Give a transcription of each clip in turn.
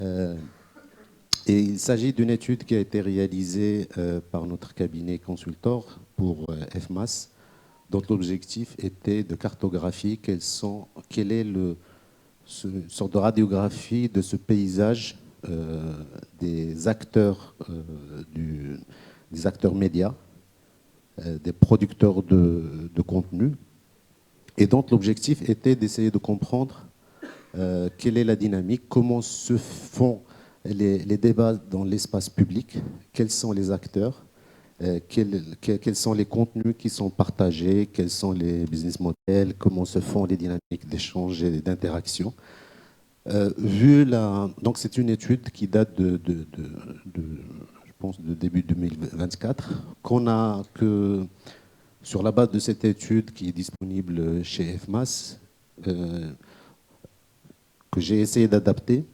Euh, et il s'agit d'une étude qui a été réalisée par notre cabinet consultor pour FMAS, dont l'objectif était de cartographier quel est une sorte de radiographie de ce paysage des acteurs, des acteurs médias, des producteurs de contenu, et dont l'objectif était d'essayer de comprendre quelle est la dynamique, comment se font les débats dans l'espace public, quels sont les acteurs, quels sont les contenus qui sont partagés, quels sont les business models, comment se font les dynamiques d'échange et d'interaction. Donc c'est une étude qui date je pense, de début 2024, sur la base de cette étude qui est disponible chez FMAS, que j'ai essayé d'adapter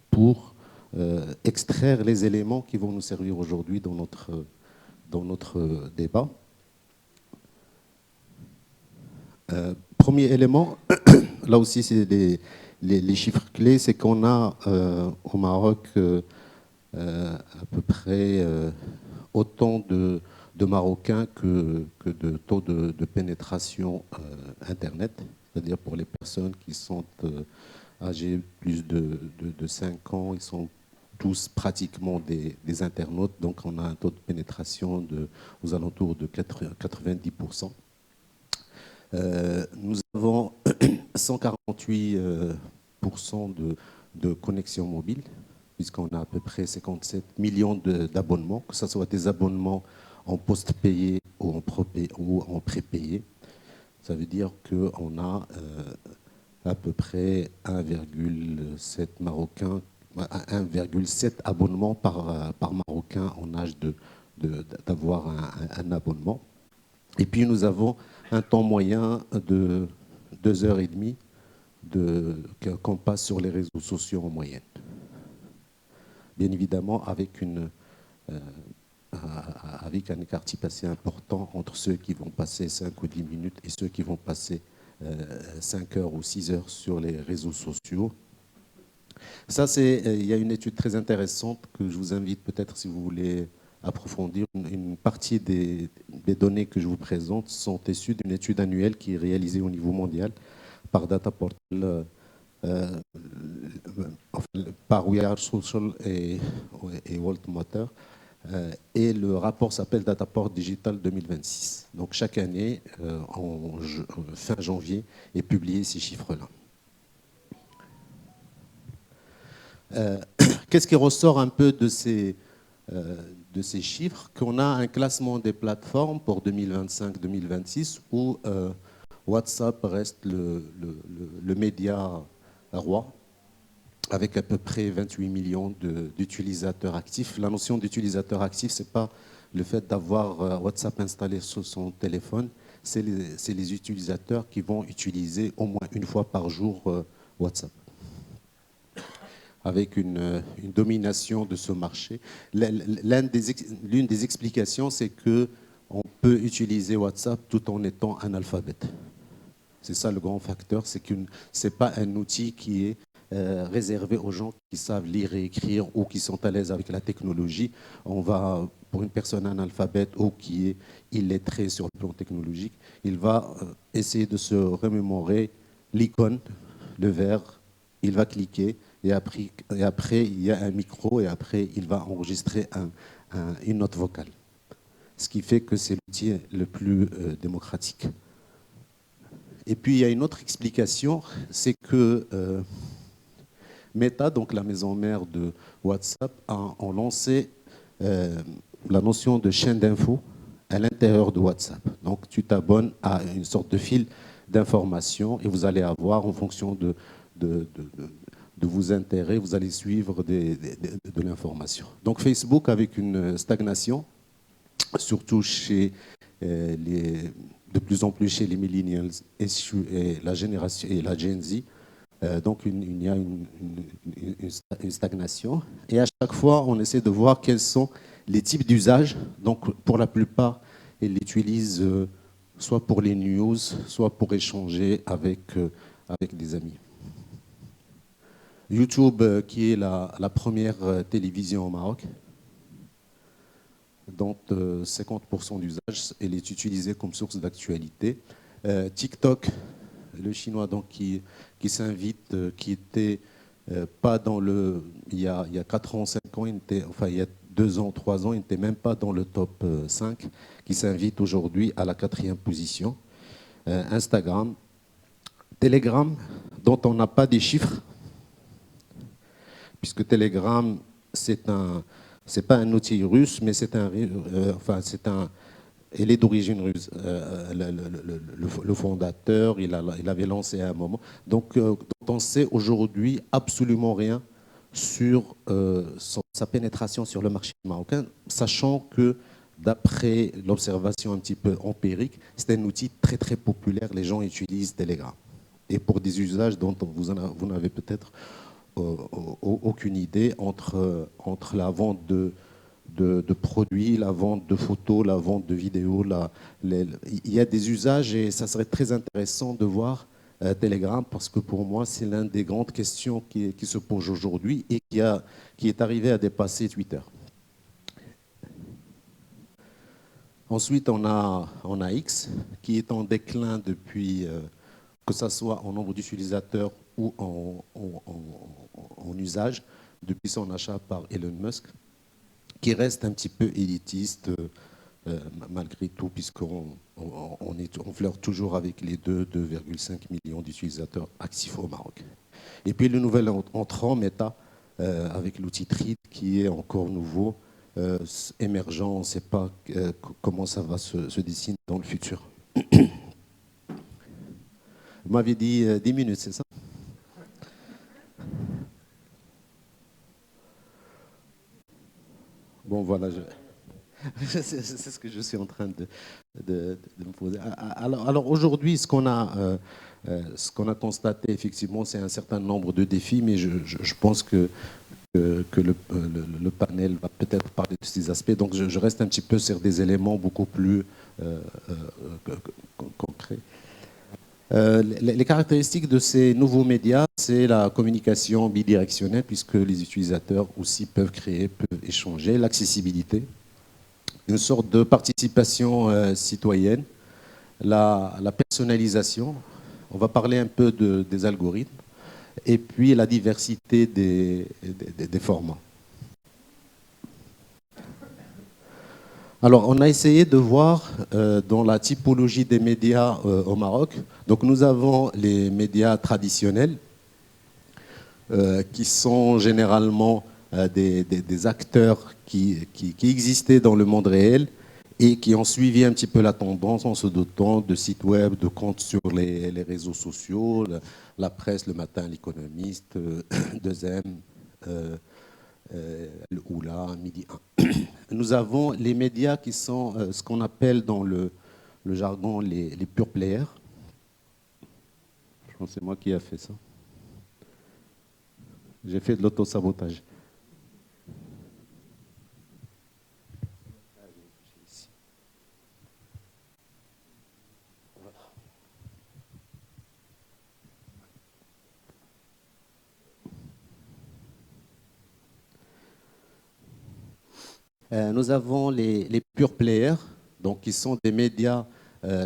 pour extraire les éléments qui vont nous servir aujourd'hui dans notre débat. Premier élément, là aussi c'est les chiffres clés, c'est qu'on a au Maroc à peu près autant de Marocains que de taux de pénétration Internet, c'est-à-dire pour les personnes qui sont âgés plus de 5 ans, ils sont tous pratiquement des internautes, donc on a un taux de pénétration aux alentours de 90%. Nous avons 148% de connexion mobile, puisqu'on a à peu près 57 millions d'abonnements, que ce soit des abonnements en post-payé ou en prépayé. Ça veut dire qu'on a à peu près 1,7 Marocains, 1,7 abonnements par Marocain en âge d'avoir un abonnement. Et puis nous avons un temps moyen de 2h30 qu'on passe sur les réseaux sociaux en moyenne. Bien évidemment, avec un écart assez important entre ceux qui vont passer 5 ou 10 minutes et ceux qui vont passer 5 heures ou 6 heures sur les réseaux sociaux. Ça, il y a une étude très intéressante que je vous invite peut-être, si vous voulez approfondir. Une partie des données que je vous présente sont issues d'une étude annuelle qui est réalisée au niveau mondial par Dataportal, par We Are Social et World Matter. Et le rapport s'appelle Dataport Digital 2026. Donc chaque année, fin janvier, est publié ces chiffres-là. Qu'est-ce qui ressort un peu de ces chiffres? Qu'on a un classement des plateformes pour 2025-2026 où WhatsApp reste le média roi, avec à peu près 28 millions d'utilisateurs actifs. La notion d'utilisateur actif, ce n'est pas le fait d'avoir WhatsApp installé sur son téléphone, c'est les utilisateurs qui vont utiliser au moins une fois par jour WhatsApp, avec une domination de ce marché. L'une des explications, c'est qu'on peut utiliser WhatsApp tout en étant analphabète. C'est ça le grand facteur, c'est que ce n'est pas un outil qui est réservé aux gens qui savent lire et écrire ou qui sont à l'aise avec la technologie. Pour une personne analphabète ou qui est illettrée sur le plan technologique, il va essayer de se remémorer l'icône, le verre, il va cliquer et après il y a un micro et après il va enregistrer une note vocale. Ce qui fait que c'est l'outil le plus démocratique. Et puis il y a une autre explication, c'est que Meta, donc la maison mère de WhatsApp, ont lancé la notion de chaîne d'infos à l'intérieur de WhatsApp. Donc tu t'abonnes à une sorte de fil d'informations et vous allez avoir, en fonction de vos intérêts, vous allez suivre de l'information. Donc Facebook, avec une stagnation, surtout de plus en plus chez les millennials et la génération et la Gen Z. Donc il y a une stagnation. Et à chaque fois, on essaie de voir quels sont les types d'usages. Donc pour la plupart, ils l'utilisent soit pour les news, soit pour échanger avec des amis. YouTube, qui est la première télévision au Maroc, dont 50% d'usage, elle est utilisée comme source d'actualité. TikTok, le chinois donc, qui s'invite, qui était pas dans le... Il y a 4 ans, 5 ans, enfin il y a 2 ans, 3 ans, il n'était même pas dans le top 5, qui s'invite aujourd'hui à la 4e position. Instagram, Telegram, dont on n'a pas des chiffres, puisque Telegram, c'est pas un outil russe, mais il est d'origine russe. Le fondateur, il avait lancé à un moment. Donc, on sait aujourd'hui absolument rien sur sa pénétration sur le marché marocain, sachant que d'après l'observation un petit peu empirique, c'est un outil très très populaire. Les gens utilisent Telegram. Et pour des usages dont vous n'avez peut-être aucune idée, entre la vente de produits, la vente de photos, la vente de vidéos. Il y a des usages et ça serait très intéressant de voir Telegram parce que pour moi, c'est l'une des grandes questions qui se pose aujourd'hui et qui est arrivé à dépasser Twitter. Ensuite, on a X qui est en déclin depuis, que ce soit en nombre d'utilisateurs ou en usage, depuis son achat par Elon Musk, qui reste un petit peu élitiste malgré tout, puisqu'on flirte toujours avec les 2,5 millions d'utilisateurs actifs au Maroc. Et puis le nouvel entrant, Meta, avec l'outil Threads, qui est encore nouveau, émergent, on ne sait pas comment ça va se dessiner dans le futur. Vous m'avez dit 10 minutes, c'est ça? Bon, voilà, c'est ce que je suis en train de me poser. Alors aujourd'hui, ce qu'on a constaté, effectivement, c'est un certain nombre de défis, mais je pense que le panel va peut-être parler de ces aspects. Donc je reste un petit peu sur des éléments beaucoup plus concrets. Les caractéristiques de ces nouveaux médias, c'est la communication bidirectionnelle, puisque les utilisateurs aussi peuvent créer, peuvent échanger, l'accessibilité, une sorte de participation citoyenne, la personnalisation, on va parler un peu des algorithmes, et puis la diversité des formats. Alors, on a essayé de voir dans la typologie des médias au Maroc. Donc, nous avons les médias traditionnels qui sont généralement des acteurs qui existaient dans le monde réel et qui ont suivi un petit peu la tendance en se dotant de sites web, de comptes sur les réseaux sociaux, la presse, le matin, l'Économiste, 2M, le Oula, Midi 1. Nous avons les médias qui sont ce qu'on appelle dans le jargon les pure players. Je pense que c'est moi qui ai fait ça. J'ai fait de l'autosabotage. Nous avons les pure players, donc qui sont des médias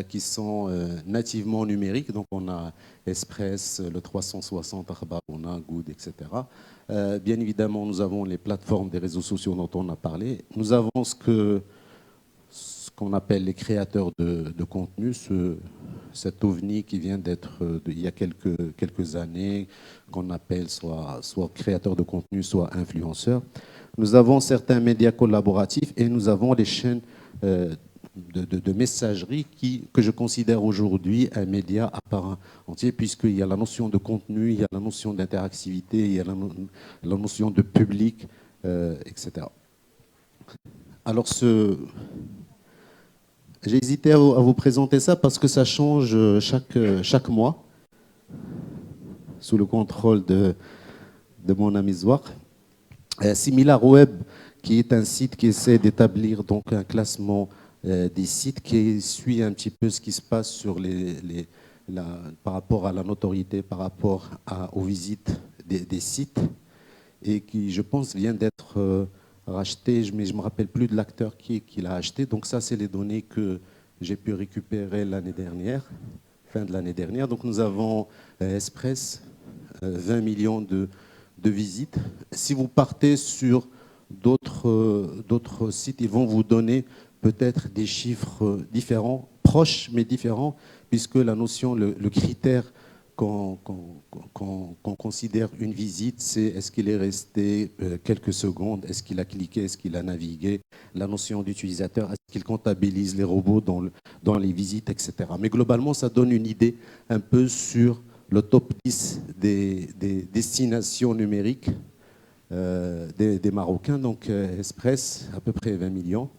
qui sont nativement numériques. Donc on a Express, le 360, Akhbarona, Good, etc. Bien évidemment, nous avons les plateformes des réseaux sociaux dont on a parlé. Nous avons ce qu'on appelle les créateurs de contenu, cet ovni qui vient d'être, il y a quelques années, qu'on appelle soit créateur de contenu, soit influenceur. Nous avons certains médias collaboratifs et nous avons les chaînes de messagerie que je considère aujourd'hui un média à part entier, puisqu'il y a la notion de contenu, il y a la notion d'interactivité, il y a la notion de public, etc. Alors, j'ai hésité à vous présenter ça parce que ça change chaque mois, sous le contrôle de mon ami Zouar. SimilarWeb, qui est un site qui essaie d'établir donc un classement des sites qui suit un petit peu ce qui se passe sur par rapport à la notoriété, par rapport aux visites des sites et qui, je pense, vient d'être racheté, mais je ne me rappelle plus de l'acteur qui l'a acheté. Donc ça, c'est les données que j'ai pu récupérer l'année dernière, fin de l'année dernière. Donc nous avons Express, 20 millions de visites. Si vous partez sur d'autres sites, ils vont vous donner peut-être des chiffres différents, proches mais différents, puisque la notion, le critère qu'on considère une visite, c'est est-ce qu'il est resté quelques secondes, est-ce qu'il a cliqué, est-ce qu'il a navigué, la notion d'utilisateur, est-ce qu'il comptabilise les robots dans les visites, etc. Mais globalement, ça donne une idée un peu sur le top 10 des destinations numériques des Marocains, donc Express, à peu près 20 millions.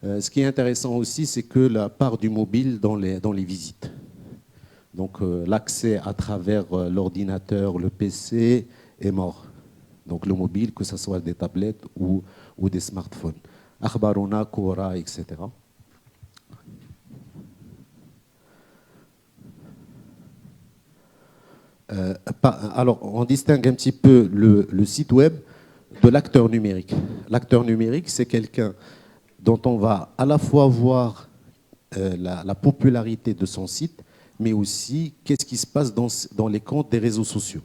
Ce qui est intéressant aussi, c'est que la part du mobile dans les visites. Donc l'accès à travers l'ordinateur, le PC est mort. Donc le mobile, que ce soit des tablettes ou des smartphones. Akhbarona, Quora, etc. Alors, on distingue un petit peu le site web de l'acteur numérique. L'acteur numérique, c'est quelqu'un dont on va à la fois voir la popularité de son site, mais aussi qu'est-ce qui se passe dans les comptes des réseaux sociaux.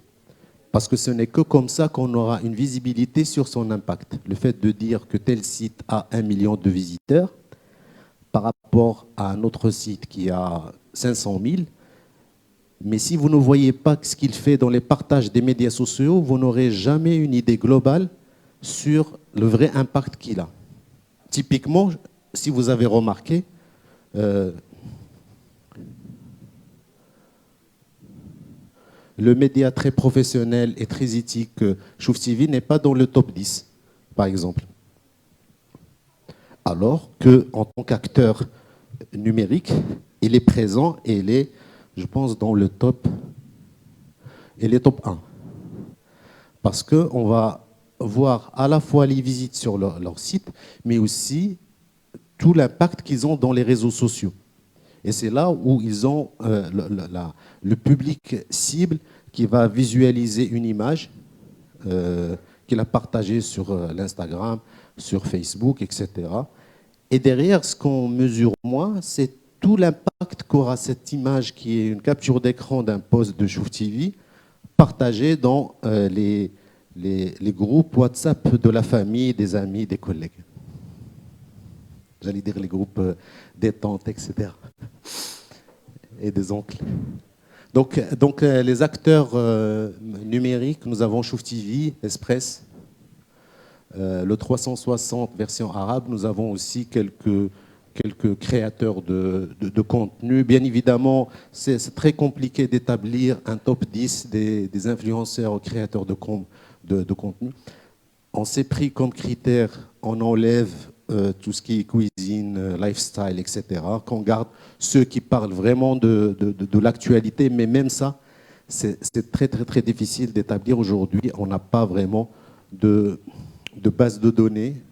Parce que ce n'est que comme ça qu'on aura une visibilité sur son impact. Le fait de dire que tel site a 1 million de visiteurs par rapport à un autre site qui a 500 000, mais si vous ne voyez pas ce qu'il fait dans les partages des médias sociaux, vous n'aurez jamais une idée globale sur le vrai impact qu'il a. Typiquement, si vous avez remarqué, le média très professionnel et très éthique Chouf TV n'est pas dans le top 10, par exemple. Alors qu'en tant qu'acteur numérique, il est présent et il est, je pense, dans le top, il est top 1. Parce qu'on va voir à la fois les visites sur leur site, mais aussi tout l'impact qu'ils ont dans les réseaux sociaux. Et c'est là où ils ont le public cible qui va visualiser une image qu'il a partagée sur l'Instagram, sur Facebook, etc. Et derrière, ce qu'on mesure moins, c'est tout l'impact qu'aura cette image qui est une capture d'écran d'un post de Chouf TV partagée dans les groupes WhatsApp de la famille, des amis, des collègues. J'allais dire les groupes des tantes, etc. Et des oncles. Donc les acteurs numériques, nous avons Chouf TV, Express, le 360 version arabe, nous avons aussi quelques créateurs de contenu. Bien évidemment, c'est très compliqué d'établir un top 10 des influenceurs créateurs de contenu. On s'est pris comme critère, on enlève tout ce qui est cuisine, lifestyle, etc. Qu'on garde ceux qui parlent vraiment de l'actualité, mais même ça, c'est très, très, très difficile d'établir aujourd'hui. On n'a pas vraiment de base de données.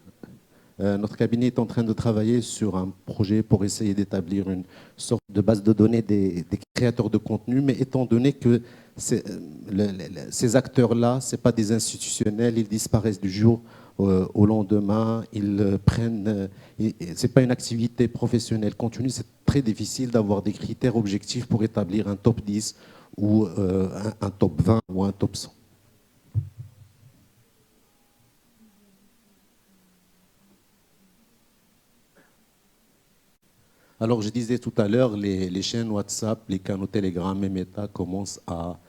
Notre cabinet est en train de travailler sur un projet pour essayer d'établir une sorte de base de données des créateurs de contenu, mais étant donné que ces acteurs-là, ce n'est pas des institutionnels, ils disparaissent du jour au lendemain, ils prennent. Ce n'est pas une activité professionnelle continue, c'est très difficile d'avoir des critères objectifs pour établir un top 10 ou un top 20 ou un top 100. Alors, je disais tout à l'heure, les chaînes WhatsApp, les canaux Telegram et Meta commencent à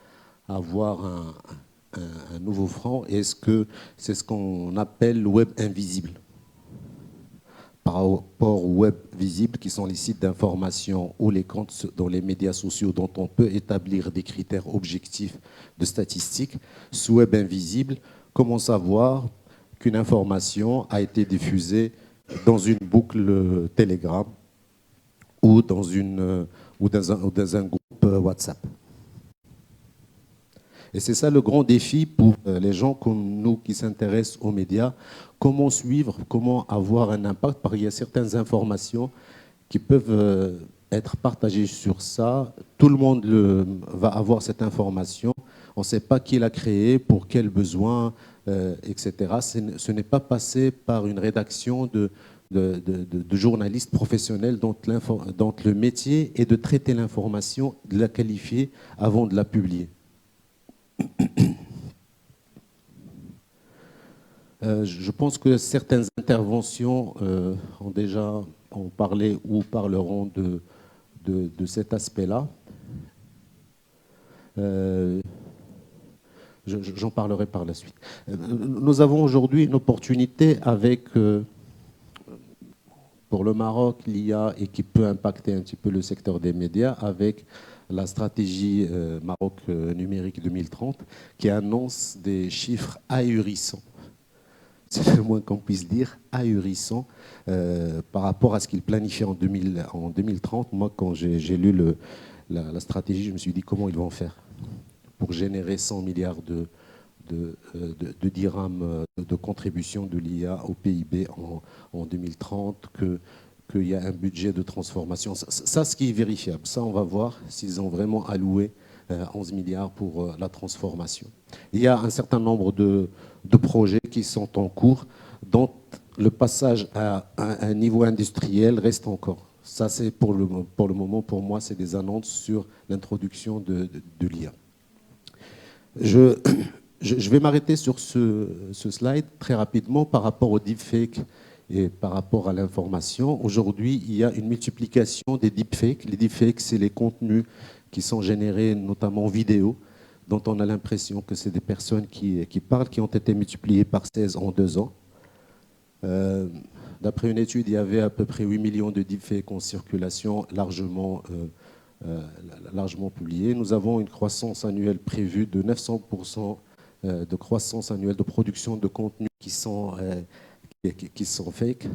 avoir un nouveau front. Est-ce que c'est ce qu'on appelle le web invisible par rapport au web visible, qui sont les sites d'information ou les comptes dans les médias sociaux dont on peut établir des critères objectifs de statistiques. Ce web invisible, comment savoir qu'une information a été diffusée dans une boucle Telegram ou dans un groupe WhatsApp. Et c'est ça le grand défi pour les gens comme nous qui s'intéressent aux médias. Comment suivre, comment avoir un impact, parce qu'il y a certaines informations qui peuvent être partagées sur ça. Tout le monde va avoir cette information. On ne sait pas qui l'a créé, pour quel besoin, etc. Ce n'est pas passé par une rédaction de journalistes professionnels dont le métier est de traiter l'information, de la qualifier avant de la publier. Je pense que certaines interventions ont parlé ou parleront de cet aspect-là. J'en parlerai par la suite. Nous avons aujourd'hui une opportunité avec, pour le Maroc, l'IA et qui peut impacter un petit peu le secteur des médias avec la stratégie Maroc numérique 2030 qui annonce des chiffres ahurissants. C'est le moins qu'on puisse dire, ahurissant par rapport à ce qu'il planifiait en 2030. Moi, quand j'ai lu la stratégie, je me suis dit comment ils vont faire pour générer 100 milliards de dirhams de contribution de l'IA au PIB en 2030, qu'il y a un budget de transformation. Ça, ce qui est vérifiable, ça, on va voir s'ils ont vraiment alloué 11 milliards pour la transformation. Il y a un certain nombre de projets qui sont en cours, dont le passage à un niveau industriel reste encore. Ça, c'est pour le moment, pour moi, c'est des annonces sur l'introduction de l'IA. Je vais m'arrêter sur ce slide très rapidement par rapport au deepfake et par rapport à l'information. Aujourd'hui, il y a une multiplication des deepfakes. Les deepfakes, c'est les contenus qui sont générés notamment vidéo, dont on a l'impression que c'est des personnes qui parlent, qui ont été multipliées par 16 en 2 ans. D'après une étude, il y avait à peu près 8 millions de deepfakes en circulation, largement publiés. Nous avons une croissance annuelle prévue de 900% de croissance annuelle de production de contenus qui sont fake.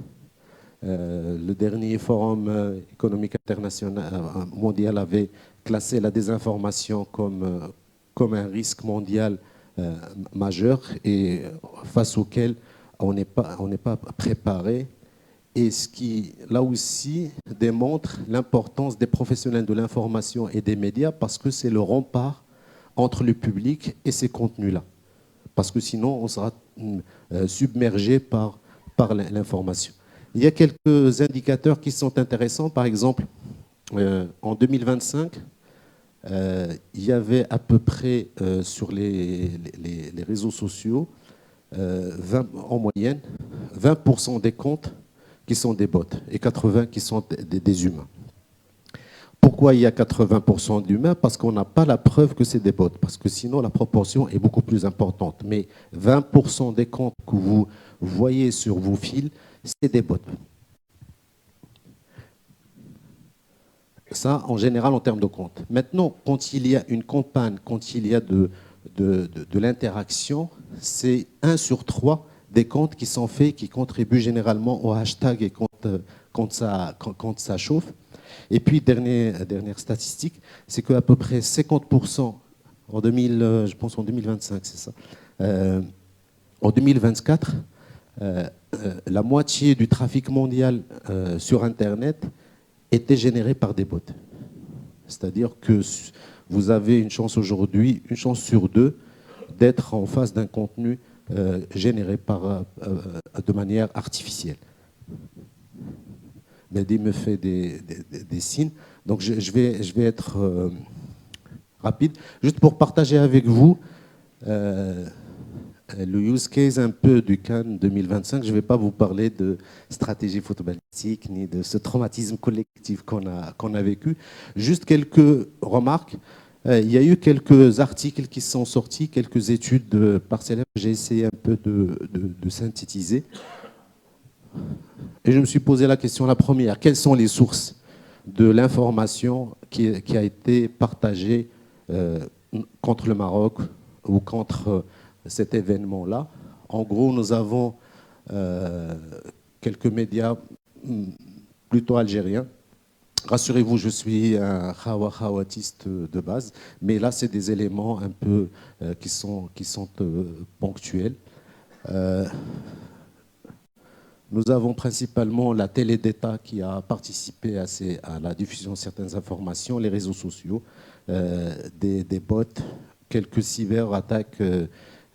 Le dernier forum économique international mondial avait classé la désinformation comme un risque mondial majeur et face auquel on n'est pas préparé. Et ce qui, là aussi, démontre l'importance des professionnels de l'information et des médias parce que c'est le rempart entre le public et ces contenus-là. Parce que sinon, on sera submergé par l'information. Il y a quelques indicateurs qui sont intéressants. Par exemple, en 2025, il y avait à peu près sur les réseaux sociaux, en moyenne, 20% des comptes qui sont des bots et 80% qui sont des humains. Pourquoi il y a 80% d'humains? Parce qu'on n'a pas la preuve que c'est des bots, parce que sinon la proportion est beaucoup plus importante. Mais 20% des comptes que vous voyez sur vos fils, c'est des bots. Ça, en général, en termes de compte. Maintenant, quand il y a une campagne, quand il y a de l'interaction, c'est 1 sur 3 des comptes qui sont faits, qui contribuent généralement au hashtag et quand ça chauffe. Et puis, dernière statistique, c'est qu'à peu près 50% je pense en 2025, c'est ça. En 2024, la moitié du trafic mondial sur Internet était généré par des bots. C'est-à-dire que vous avez une chance aujourd'hui, une chance sur 2, d'être en face d'un contenu généré de manière artificielle. Mehdi me fait des signes. Donc je vais être rapide. Juste pour partager avec vous le use case un peu du Cannes 2025. Je ne vais pas vous parler de stratégie photoballistique ni de ce traumatisme collectif qu'on a vécu. Juste quelques remarques. Il y a eu quelques articles qui sont sortis, quelques études parcellaires que j'ai essayé un peu de synthétiser. Et je me suis posé la question, la première, quelles sont les sources de l'information qui a été partagée contre le Maroc ou contre cet événement-là? En gros, nous avons quelques médias plutôt algériens. Rassurez-vous, je suis un khawatiste de base, mais là, c'est des éléments un peu qui sont ponctuels. Nous avons principalement la télé d'État qui a participé à la diffusion de certaines informations, les réseaux sociaux, des bots quelques cyberattaques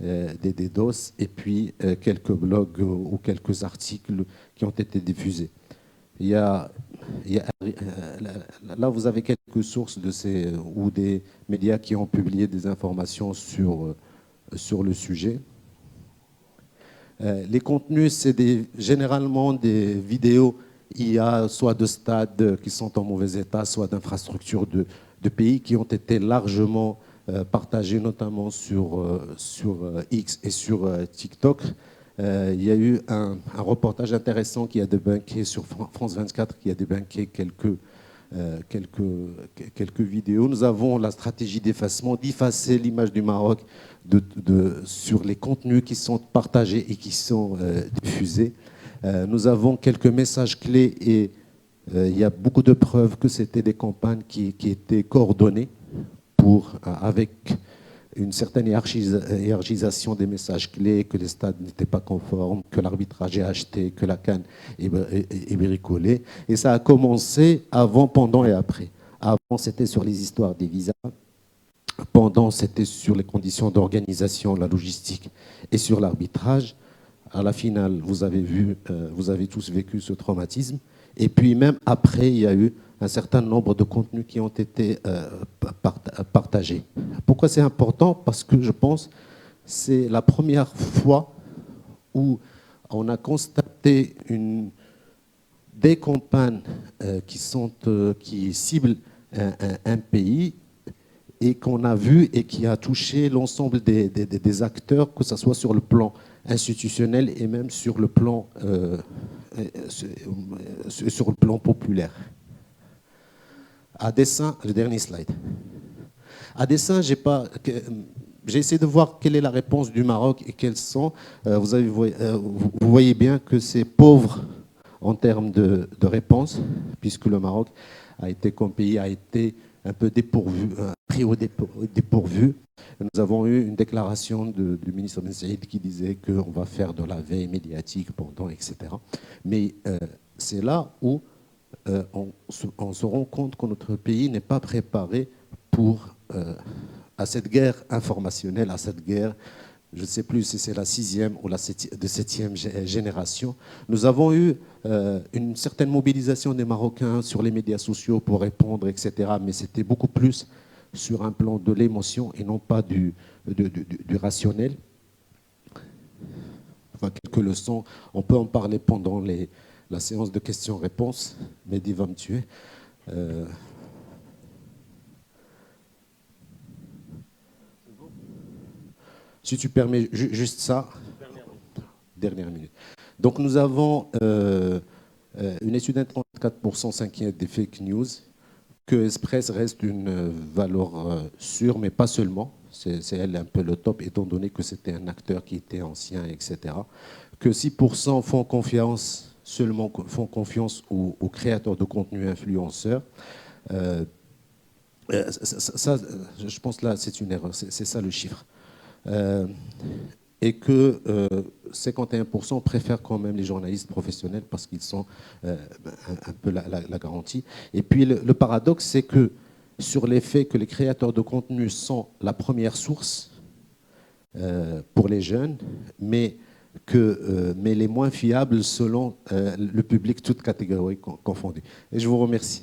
des DDoS et puis quelques blogs ou quelques articles qui ont été diffusés. Là, vous avez quelques sources ou des médias qui ont publié des informations sur le sujet. Les contenus, c'est généralement des vidéos IA, soit de stades qui sont en mauvais état, soit d'infrastructures de pays qui ont été largement partagées, notamment sur X et sur TikTok. Il y a eu un reportage intéressant qui a débunké sur France 24, qui a débunké quelques vidéos. Nous avons la stratégie d'effacement, d'effacer l'image du Maroc sur les contenus qui sont partagés et qui sont diffusés. Nous avons quelques messages clés et il y a beaucoup de preuves que c'était des campagnes qui étaient coordonnées avec une certaine hiérarchisation des messages clés, que les stades n'étaient pas conformes, que l'arbitrage est acheté, que la CAN est bricolée. Et ça a commencé avant, pendant et après. Avant, c'était sur les histoires des visas. Pendant, c'était sur les conditions d'organisation, la logistique et sur l'arbitrage. À la finale, vous avez tous vécu ce traumatisme. Et puis même après, il y a eu un certain nombre de contenus qui ont été partagés. Pourquoi c'est important? Parce que je pense que c'est la première fois où on a constaté des campagnes qui ciblent un pays et qu'on a vu et qui a touché l'ensemble des acteurs, que ce soit sur le plan institutionnel et même sur le plan populaire. À dessein, le dernier slide. À dessein, j'ai essayé de voir quelle est la réponse du Maroc et quelles sont. Vous voyez bien que c'est pauvre en termes de réponse, puisque le Maroc comme pays a été un peu pris au dépourvu. Nous avons eu une déclaration du ministre Ben Saïd qui disait qu'on va faire de la veille médiatique pendant, etc. Mais c'est là où on se rend compte que notre pays n'est pas préparé à cette guerre informationnelle, à cette guerre, je ne sais plus si c'est la 6e ou la 7e génération. Nous avons eu une certaine mobilisation des Marocains sur les médias sociaux pour répondre, etc. Mais c'était beaucoup plus sur un plan de l'émotion et non pas du rationnel. Enfin, quelques leçons, on peut en parler pendant la séance de questions-réponses. Mehdi va me tuer. Si tu permets juste ça. Dernière minute. Donc nous avons une étude de 34% s'inquiète des fake news, que Express reste une valeur sûre, mais pas seulement. C'est elle un peu le top, étant donné que c'était un acteur qui était ancien, etc. Que 6% font confiance aux créateurs de contenu influenceurs. Ça, je pense là, c'est une erreur. C'est ça le chiffre. Et que 51% préfèrent quand même les journalistes professionnels parce qu'ils sont un peu la garantie. Et puis le paradoxe, c'est que sur les faits que les créateurs de contenu sont la première source pour les jeunes, mais les moins fiables selon le public, toutes catégories confondues. Et je vous remercie.